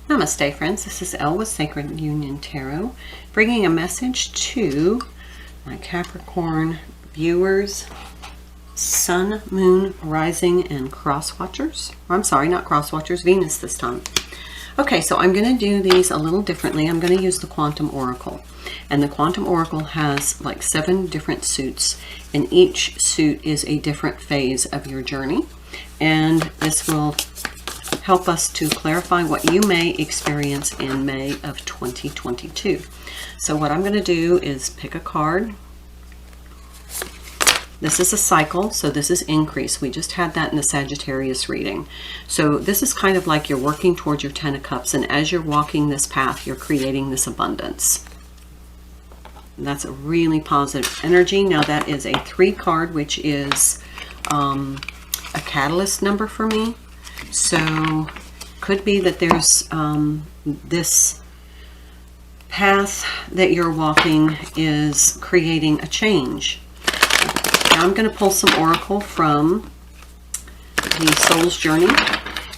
Namaste, friends. This is Elle with Sacred Union Tarot, bringing a message to my Capricorn viewers, Sun, Moon, Rising, and Cross Watchers. I'm sorry, not Cross Watchers, Venus this time. Okay, so I'm going to do these a little differently. I'm going to use the Quantum Oracle. And the Quantum Oracle has like 7 different suits, and each suit is a different phase of your journey. And this will help us to clarify what you may experience in May of 2022. So what I'm going to do is pick a card. This is a cycle, so this is increase. We just had that in the Sagittarius reading. So this is kind of like you're working towards your 10 of Cups, and as you're walking this path, you're creating this abundance. And that's a really positive energy. Now that is a 3 card, which is a catalyst number for me. So could be that there's this path that you're walking is creating a change. Now I'm going to pull some oracle from the Soul's Journey,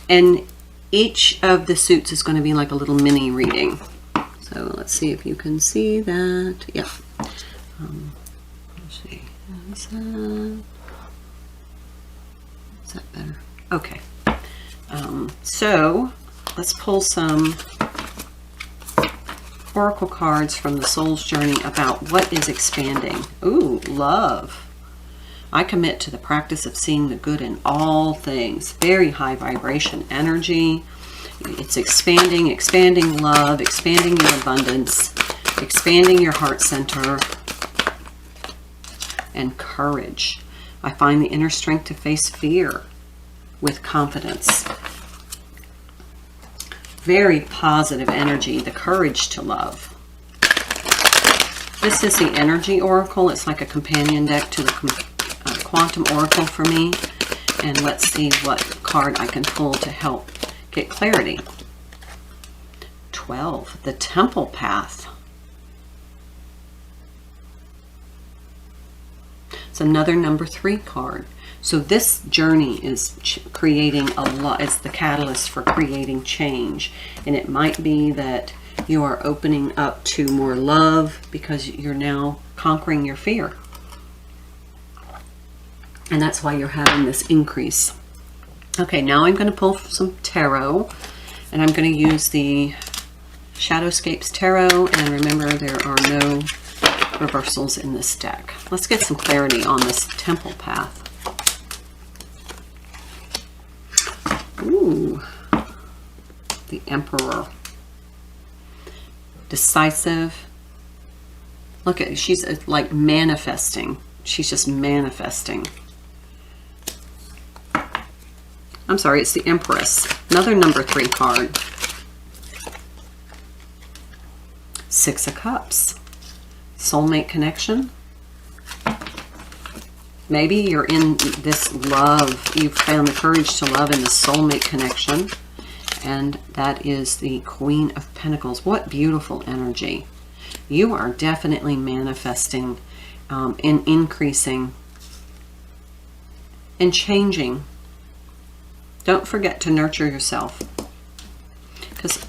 and each of the suits is going to be like a little mini reading. So let's see if you can see that. Yeah. Let's see. Is that better? Okay. So let's pull some oracle cards from the Soul's Journey about what is expanding. Ooh, love. I commit to the practice of seeing the good in all things. Very high vibration energy. It's expanding love, expanding your abundance, expanding your heart center, and courage. I find the inner strength to face fear with confidence. Very positive energy, the courage to love. This is the Energy Oracle. It's like a companion deck to the Quantum Oracle for me. And let's see what card I can pull to help get clarity. 12, the Temple Path. It's another number 3 card. So this journey is creating a lot. It's the catalyst for creating change. And it might be that you are opening up to more love because you're now conquering your fear. And that's why you're having this increase. Okay, now I'm going to pull some tarot. And I'm going to use the Shadowscapes Tarot. And remember, there are no reversals in this deck. Let's get some clarity on this Temple Path. Ooh, the Emperor. Decisive. Look at, she's like manifesting. She's just manifesting. I'm sorry, it's the Empress. Another number 3 card. 6 of Cups. Soulmate connection. Maybe you're in this love. You've found the courage to love in the soulmate connection. And that is the Queen of Pentacles. What beautiful energy. You are definitely manifesting and increasing and changing. Don't forget to nurture yourself. Because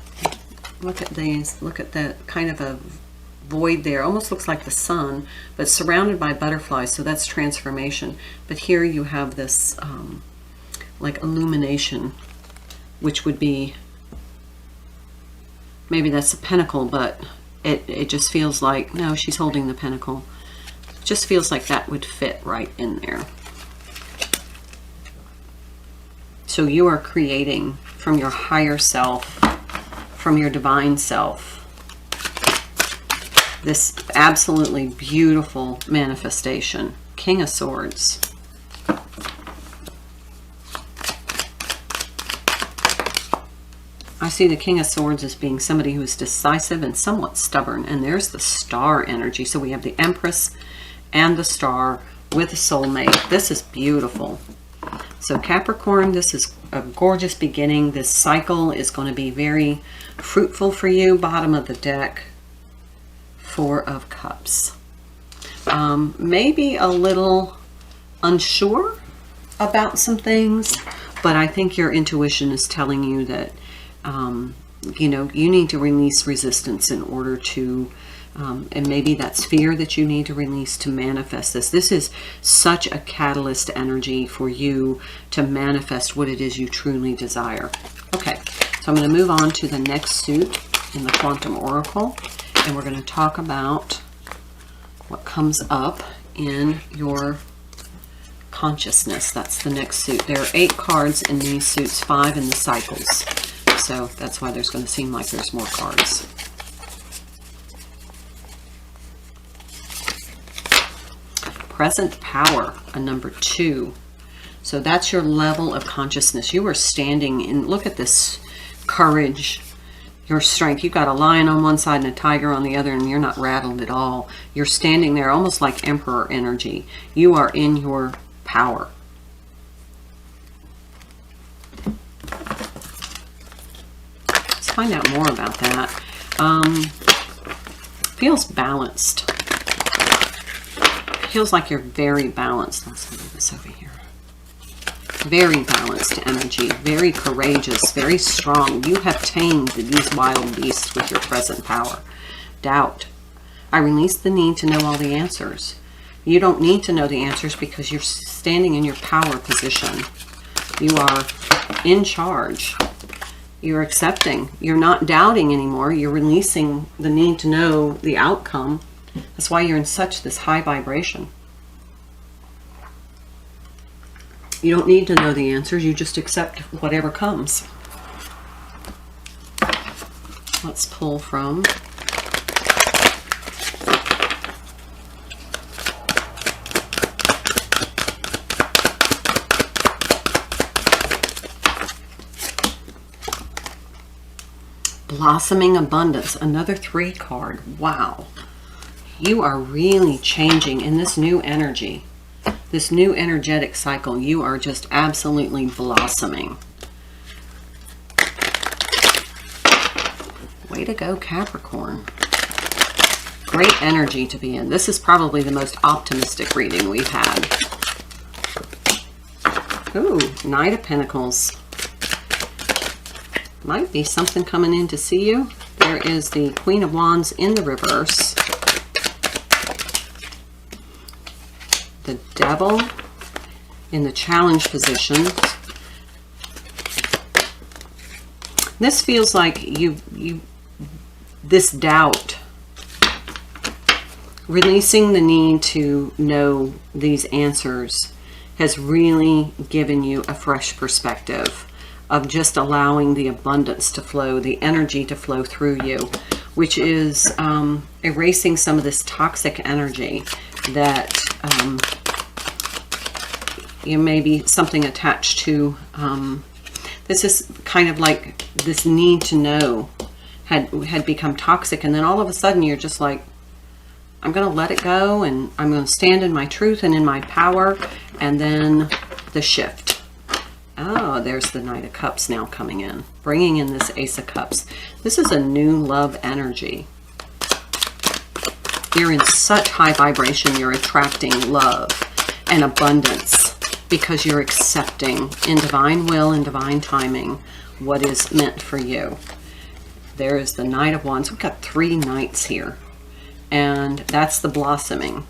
look at these. Look at that kind of a void there. Almost looks like the sun, but surrounded by butterflies, so that's transformation. But here you have this like illumination, which would be, maybe that's a pentacle, but it just feels like, no, she's holding the pentacle. It just feels like that would fit right in there. So you are creating from your higher self, from your divine self, this absolutely beautiful manifestation. King of Swords. I see the King of Swords as being somebody who is decisive and somewhat stubborn. And there's the Star energy. So we have the Empress and the Star with a soulmate. This is beautiful. So Capricorn, this is a gorgeous beginning. This cycle is going to be very fruitful for you. Bottom of the deck. 4 of Cups. Maybe a little unsure about some things, but I think your intuition is telling you that you know, you need to release resistance in order to, and maybe that's fear that you need to release to manifest this. This is such a catalyst energy for you to manifest what it is you truly desire. Okay, so I'm going to move on to the next suit in the Quantum Oracle, and we're going to talk about what comes up in your consciousness. That's the next suit. There are 8 cards in these suits, 5 in the cycles. So that's why there's going to seem like there's more cards. Present power, a number 2. So that's your level of consciousness. You are standing in, look at this courage, your strength. You've got a lion on one side and a tiger on the other, and you're not rattled at all. You're standing there almost like emperor energy. You are in your power. Let's find out more about that. Feels balanced. Feels like you're very balanced. Let's move this over here. Very balanced energy, very courageous, very strong. You have tamed these wild beasts with your present power. Doubt. I release the need to know all the answers. You don't need to know the answers because you're standing in your power position. You are in charge. You're accepting. You're not doubting anymore. You're releasing the need to know the outcome. That's why you're in such this high vibration. You don't need to know the answers. You just accept whatever comes. Let's pull from Blossoming Abundance, another 3 card. Wow. You are really changing in this new energy. This new energetic cycle, you are just absolutely blossoming. Way to go, Capricorn. Great energy to be in. This is probably the most optimistic reading we've had. Ooh, Knight of Pentacles. Might be something coming in to see you. There is the Queen of Wands in the reverse. The Devil in the challenge position. This feels like this doubt, releasing the need to know these answers, has really given you a fresh perspective of just allowing the abundance to flow, the energy to flow through you, which is erasing some of this toxic energy that you may be something attached to. This is kind of like this need to know had become toxic, and then all of a sudden you're just like, I'm going to let it go, and I'm going to stand in my truth and in my power, and then the shift. Oh, there's the Knight of Cups now coming in, bringing in this Ace of Cups. This is a new love energy. You're in such high vibration, you're attracting love and abundance because you're accepting in divine will and divine timing what is meant for you. There is the Knight of Wands. We've got 3 knights here, and that's the blossoming.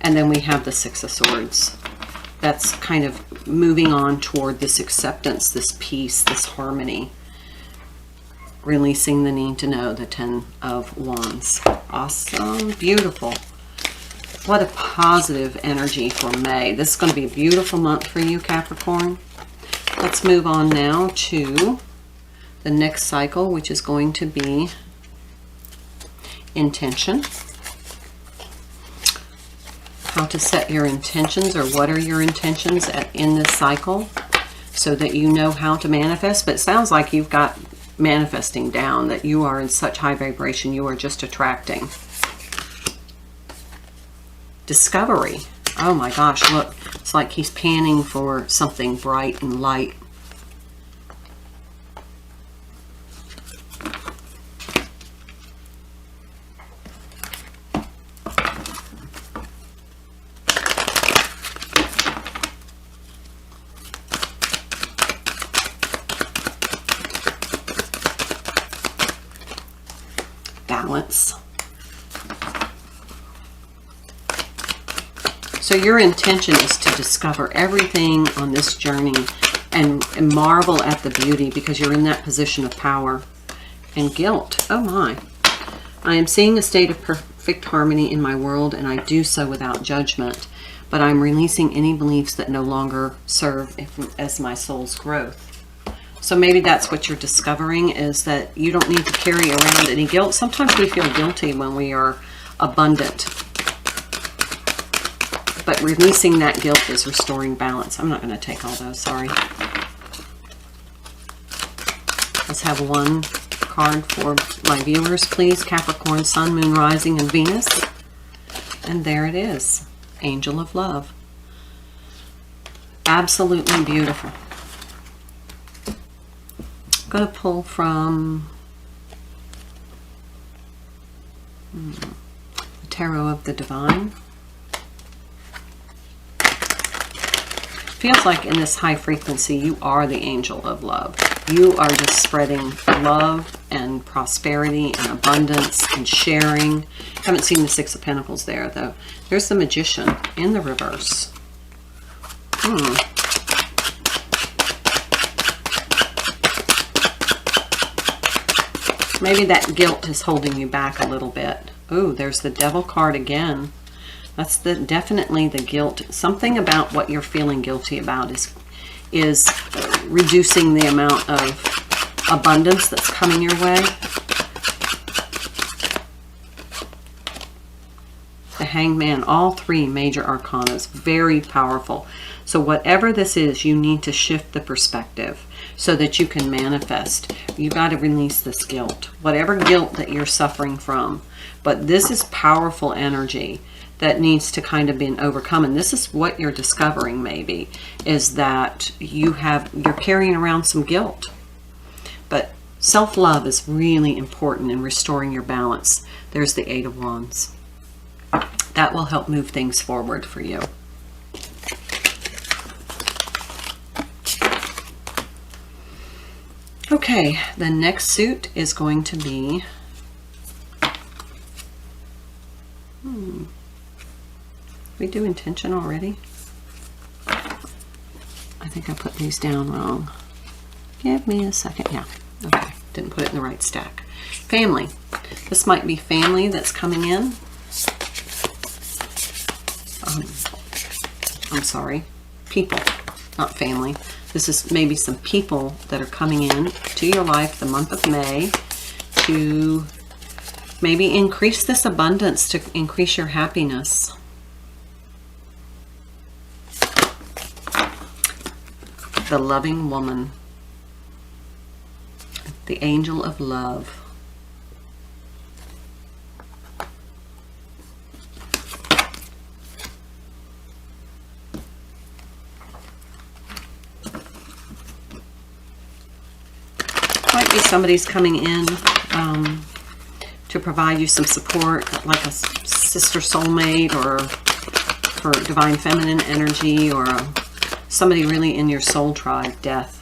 And then we have the 6 of Swords. That's kind of moving on toward this acceptance, this peace, this harmony. Releasing the need to know, the 10 of Wands. Awesome. Beautiful. What a positive energy for May. This is going to be a beautiful month for you, Capricorn. Let's move on now to the next cycle, which is going to be intention. How to set your intentions, or what are your intentions in this cycle, so that you know how to manifest. But it sounds like you've got manifesting down, that you are in such high vibration, you are just attracting. Discovery. Oh my gosh, look, it's like he's panning for something bright and light. balance. So your intention is to discover everything on this journey and marvel at the beauty, because you're in that position of power. And guilt, oh my. I am seeing a state of perfect harmony in my world, and I do so without judgment. But I'm releasing any beliefs that no longer serve as my soul's growth. So maybe that's what you're discovering, is that you don't need to carry around any guilt. Sometimes we feel guilty when we are abundant. But releasing that guilt is restoring balance. I'm not going to take all those, sorry. Let's have one card for my viewers, please. Capricorn, Sun, Moon, Rising, and Venus. And there it is. Angel of Love. Absolutely beautiful. I'm going to pull from the Tarot of the Divine. Feels like in this high frequency, you are the angel of love. You are just spreading love and prosperity and abundance and sharing. Haven't seen the Six of Pentacles there, though. There's the Magician in the reverse. Maybe that guilt is holding you back a little bit. Oh, there's the Devil card again. That's definitely the guilt. Something about what you're feeling guilty about is reducing the amount of abundance that's coming your way. The Hangman, all three major arcana, very powerful. So whatever this is, you need to shift the perspective so that you can manifest. You got to release this guilt, whatever guilt that you're suffering from. But this is powerful energy that needs to kind of be overcome. And this is what you're discovering, maybe, is that you're carrying around some guilt. But self-love is really important in restoring your balance. There's the Eight of Wands. That will help move things forward for you. Okay, the next suit is going to be we do intention already? I think I put these down wrong. Give me a second. Yeah, okay. Didn't put it in the right stack. Family. This might be family that's coming in. I'm sorry. People, not family. This is maybe some people that are coming in to your life the month of May to maybe increase this abundance, to increase your happiness. The Loving Woman. The Angel of Love. Might be somebody's coming in to provide you some support, like a sister soulmate, or for divine feminine energy, or somebody really in your soul tribe. Death.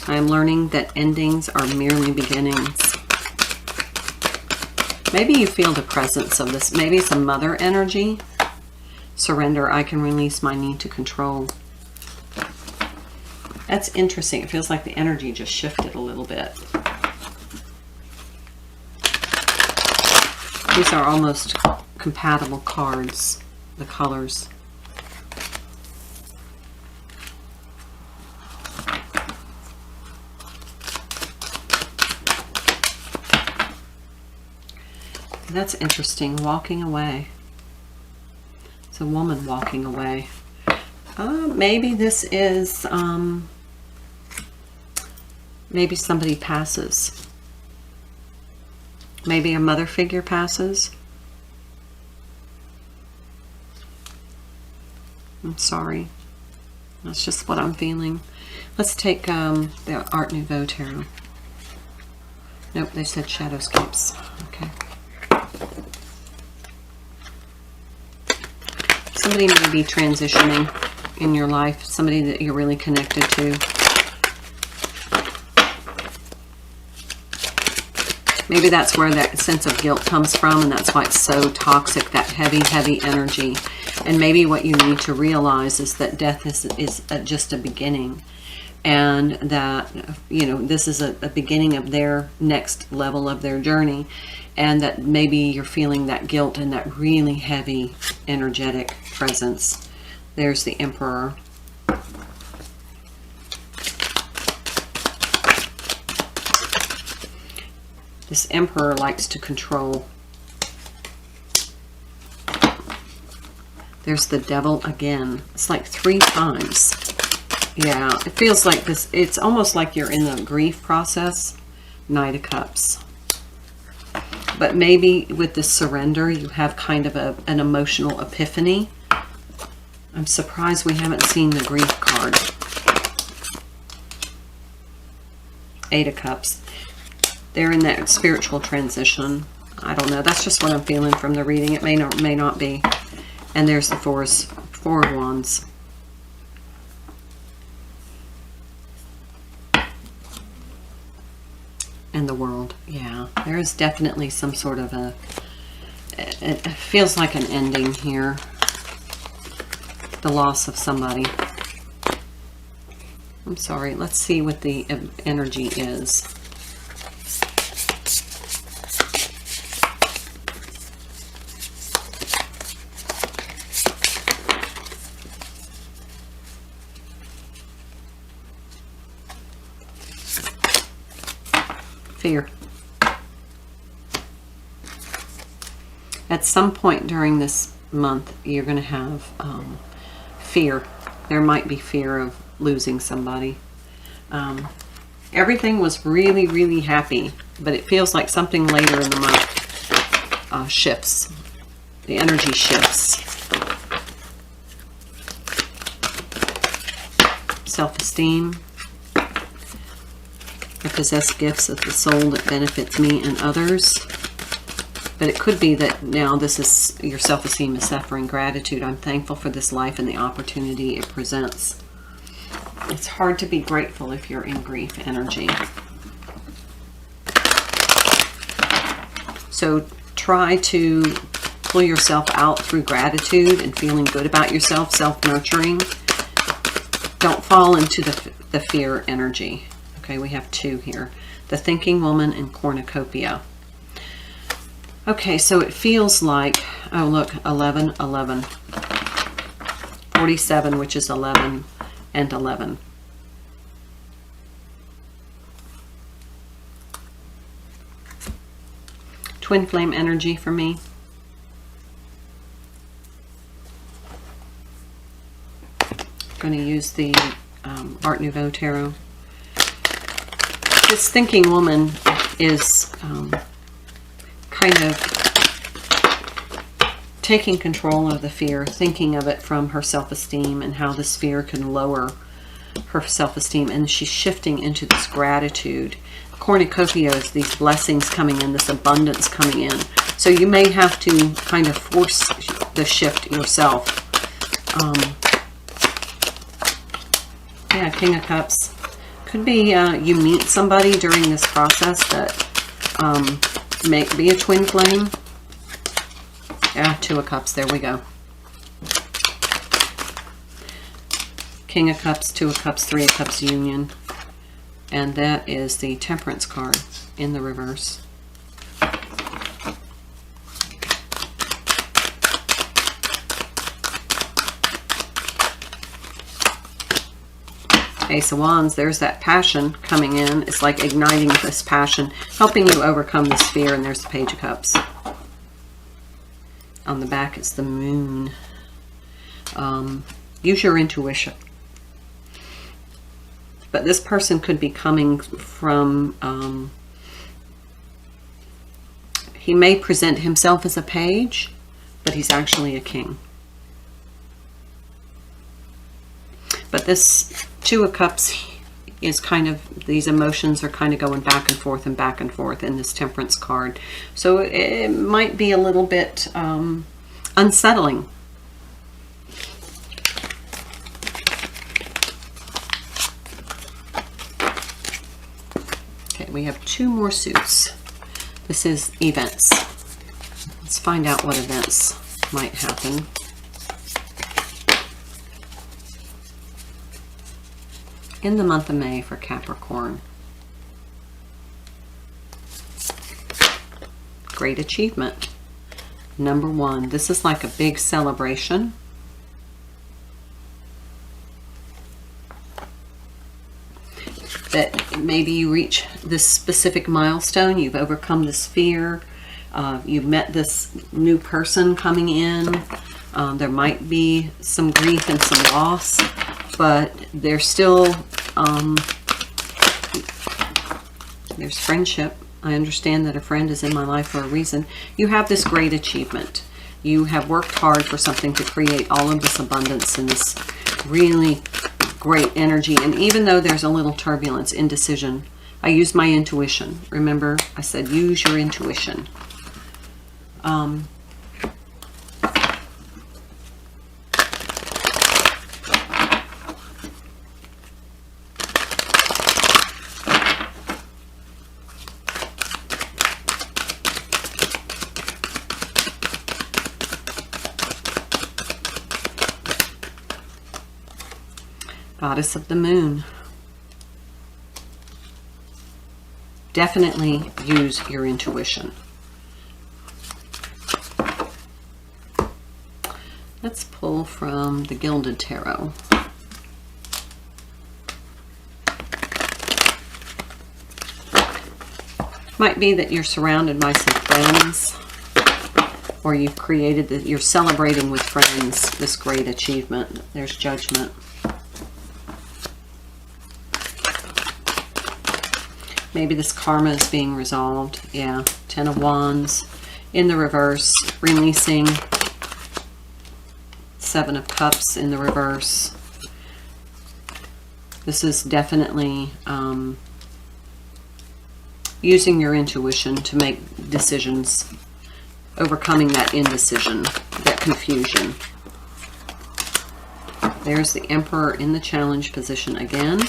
I am learning that endings are merely beginnings. Maybe you feel the presence of this. Maybe it's a mother energy. Surrender. I can release my need to control. That's interesting. It feels like the energy just shifted a little bit. These are almost compatible cards, the colors. That's interesting. Walking away. It's a woman walking away. Maybe this is, maybe somebody passes. Maybe a mother figure passes. I'm sorry. That's just what I'm feeling. Let's take the Art Nouveau Tarot. Nope, they said Shadowscapes. Okay. Somebody may be transitioning in your life, somebody that you're really connected to. Maybe that's where that sense of guilt comes from, and that's why it's so toxic, that heavy, heavy energy. And maybe what you need to realize is that death is just a beginning. And that, you know, this is a beginning of their next level of their journey. And that maybe you're feeling that guilt and that really heavy energetic presence. There's the Emperor. This Emperor likes to control. There's the Devil again. It's like 3 times. Yeah, it feels like this. It's almost like you're in the grief process. Knight of Cups. But maybe with this surrender, you have kind of an emotional epiphany. I'm surprised we haven't seen the grief card. 8 of Cups. They're in that spiritual transition. I don't know. That's just what I'm feeling from the reading. It may not be. And there's the Four of Wands. And the World. Yeah, there is definitely some sort of it feels like an ending here. The loss of somebody. I'm sorry. Let's see what the energy is. Fear. At some point during this month, you're going to have fear. There might be fear of losing somebody. Everything was really, really happy, but it feels like something later in the month shifts. The energy shifts. Self-esteem. I possess gifts of the soul that benefits me and others. But it could be that now this is, your self-esteem is suffering. Gratitude. I'm thankful for this life and the opportunity it presents. It's hard to be grateful if you're in grief energy. So try to pull yourself out through gratitude and feeling good about yourself, self-nurturing. Don't fall into the fear energy. Okay, we have 2 here. The Thinking Woman and Cornucopia. Okay, so it feels like, oh look, 11, 11. 47, which is 11, and 11. Twin flame energy for me. I'm going to use the Art Nouveau Tarot. This Thinking Woman is kind of taking control of the fear, thinking of it from her self-esteem and how this fear can lower her self-esteem, and she's shifting into this gratitude. Cornucopia is these blessings coming in, this abundance coming in. So you may have to kind of force the shift yourself. Yeah, King of Cups. Could be you meet somebody during this process that may be a twin flame. Yeah, 2 of Cups. There we go. King of Cups, 2 of Cups, 3 of Cups union. And that is the Temperance card in the reverse. Ace of Wands, there's that passion coming in. It's like igniting this passion, helping you overcome this fear. And there's the Page of Cups. On the back, it's the Moon. Use your intuition. But this person could be coming from, he may present himself as a page, but he's actually a king. But this 2 of Cups is kind of, these emotions are kind of going back and forth in this Temperance card. So it might be a little bit unsettling. Okay, we have 2 more suits. This is events. Let's find out what events might happen. In the month of May for Capricorn. Great achievement. Number 1. This is like a big celebration. That maybe you reach this specific milestone. You've overcome this fear. You've met this new person coming in. There might be some grief and some loss, but there's still there's friendship. I understand that a friend is in my life for a reason. You have this great achievement. You have worked hard for something to create all of this abundance and this really great energy. And even though there's a little turbulence, indecision, I use my intuition. Remember, I said use your intuition. Goddess of the Moon. Definitely use your intuition. Let's pull from the Gilded Tarot. Might be that you're surrounded by some friends, or you've created that you're celebrating with friends this great achievement. There's Judgment. Maybe this karma is being resolved. Yeah, 10 of Wands in the reverse, releasing. 7 of Cups in the reverse. This is definitely using your intuition to make decisions, overcoming that indecision, that confusion. There's the Emperor in the challenge position again.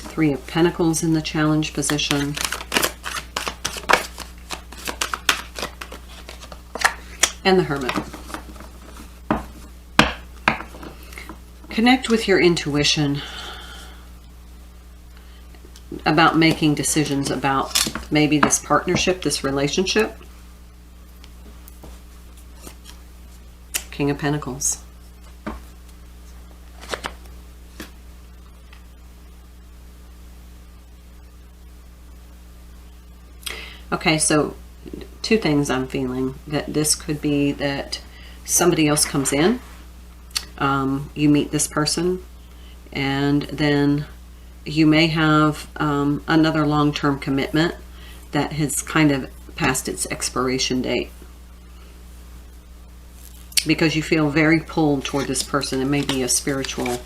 3 of Pentacles in the challenge position. And the Hermit. Connect with your intuition about making decisions about maybe this partnership, this relationship. King of Pentacles. Okay, so 2 things I'm feeling. That this could be that somebody else comes in, you meet this person, and then you may have another long-term commitment that has kind of passed its expiration date. Because you feel very pulled toward this person. It may be a spiritual,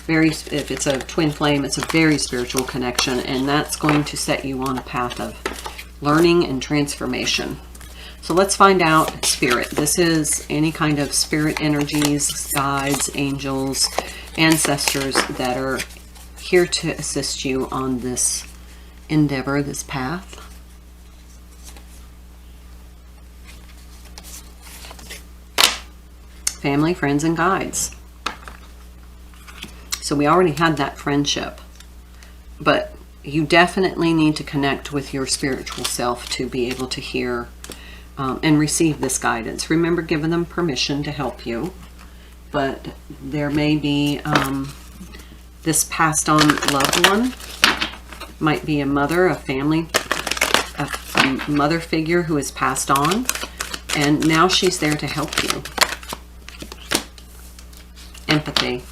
if it's a twin flame, it's a very spiritual connection, and that's going to set you on a path of learning and transformation. So let's find out spirit. This is any kind of spirit energies, guides, angels, ancestors that are here to assist you on this endeavor, this path. Family, friends, and guides. So we already had that friendship, but you definitely need to connect with your spiritual self to be able to hear and receive this guidance. Remember, giving them permission to help you, but there may be this passed on loved one. Might be a mother, a family, a mother figure who has passed on, and now she's there to help you. Empathy.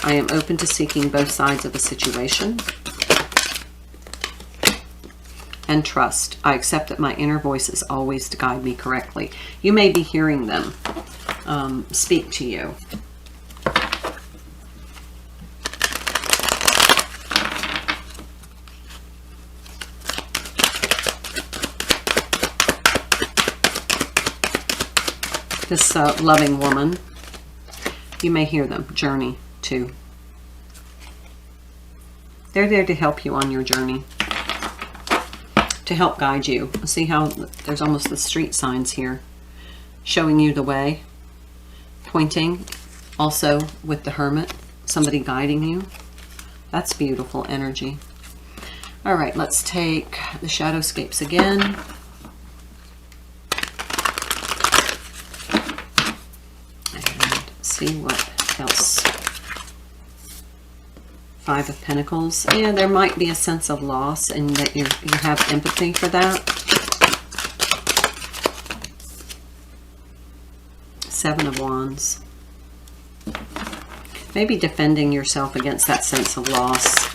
I am open to seeking both sides of a situation. And trust. I accept that my inner voice is always to guide me correctly. You may be hearing them speak to you. This loving woman, you may hear them. Journey 2. They're there to help you on your journey, to help guide you. See how there's almost the street signs here, showing you the way, pointing. Also with the Hermit, somebody guiding you. That's beautiful energy. All right, let's take the Shadowscapes again. And see what else. Five of Pentacles. And there might be a sense of loss and that you have empathy for that. Seven of Wands. Maybe defending yourself against that sense of loss.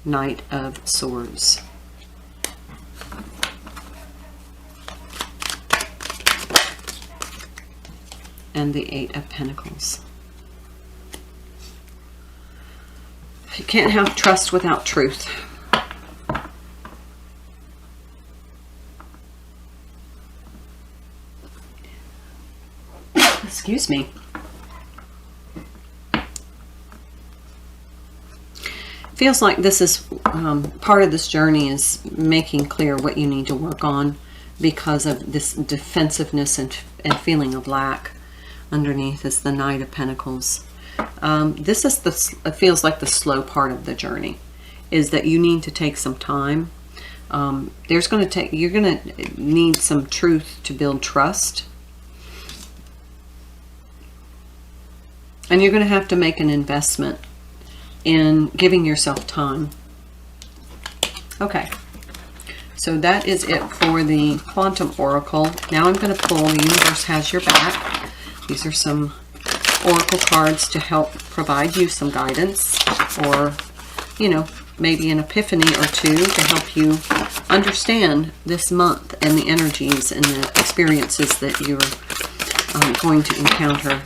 Knight of Swords. And the Eight of Pentacles. You can't have trust without truth. Excuse me. Feels like this is part of this journey is making clear what you need to work on because of this defensiveness and feeling of lack. Underneath is the Knight of Pentacles. This is it feels like the slow part of the journey, is that you need to take some time. You're going to need some truth to build trust. And you're going to have to make an investment in giving yourself time. Okay, so that is it for the Quantum Oracle. Now I'm going to pull The Universe Has Your Back. These are some Oracle cards to help provide you some guidance, or, you know, maybe an epiphany or two to help you understand this month and the energies and the experiences that you're going to encounter.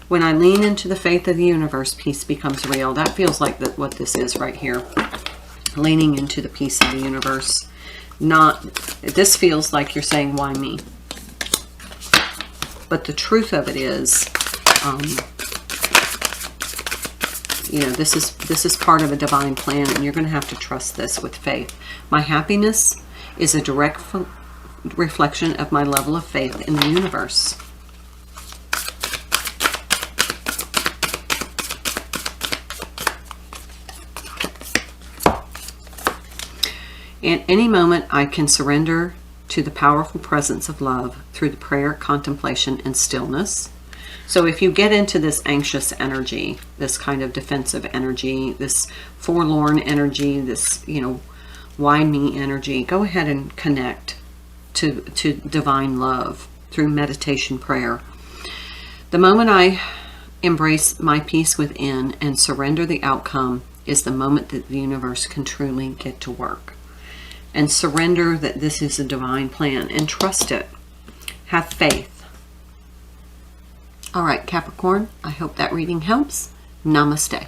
When I lean into the faith of the universe, peace becomes real. That feels like what this is right here. Leaning into the peace of the universe. This feels like you're saying, why me? But the truth of it is, you know, this is part of a divine plan, and you're going to have to trust this with faith. My happiness is a direct reflection of my level of faith in the universe. At any moment, I can surrender to the powerful presence of love through the prayer, contemplation, and stillness. So if you get into this anxious energy, this kind of defensive energy, this forlorn energy, this, you know, why me energy, go ahead and connect to divine love through meditation, prayer. The moment I embrace my peace within and surrender the outcome is the moment that the universe can truly get to work. And surrender that this is a divine plan and trust it. Have faith. All right, Capricorn, I hope that reading helps. Namaste.